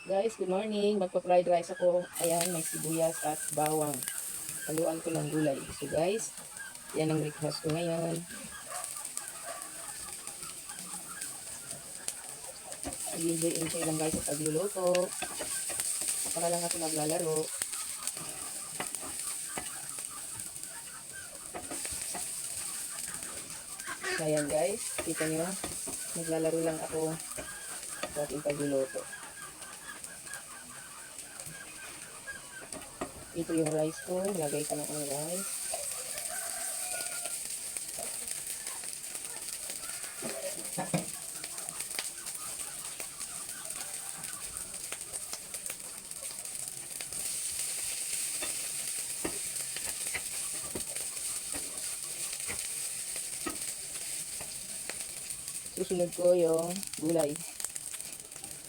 Guys, good morning. Magpa-fried rice ako. Ayan, may sibuyas at bawang. Haluan ko ng gulay. So guys, yan ang breakfast ko ngayon. Enjoy lang guys sa pagluluto. Para lang ako naglalaro. Ayan guys, kita nyo. Naglalaro lang ako sa ating pagluluto. Ito yung rice ko. Lagay ko na ang rice. Susunod ko yung gulay.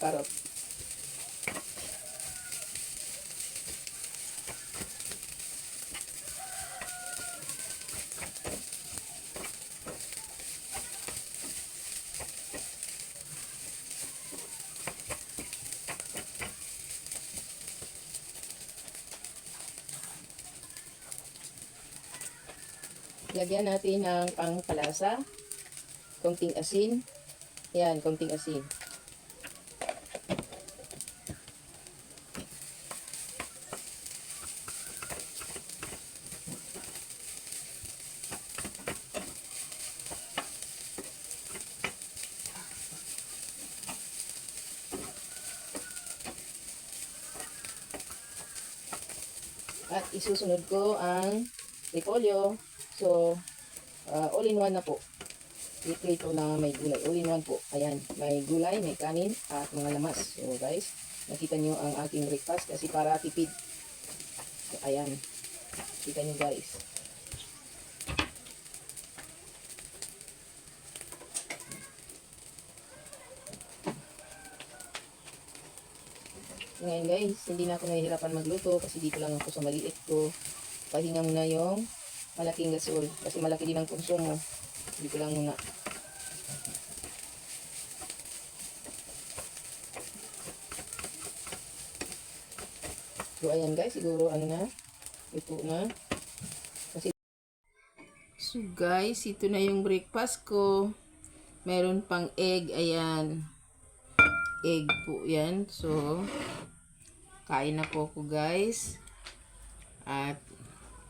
Carrot. Lagyan natin ng pangpalasa. Konting asin. Yan, konting asin. At isusunod ko ang repolyo. So, all-in-one na po. Ito na may gulay. All-in-one po. Ayan, may gulay, may kanin, at mga lamas. So guys, nakita nyo ang aking breakfast kasi para tipid. So, ayan. Kita nyo guys. Ngayon guys, hindi na ako nahihirapan magluto kasi dito lang ako sa maliit ko. Pahinga muna yung malaking gasol kasi malaki din ang konsumo. Dito lang muna. So ayan guys, siguro ano na, ito na. Kasi so guys, ito na yung breakfast ko. Meron pang egg, ayan. Egg po yan. So kain na po ako guys. At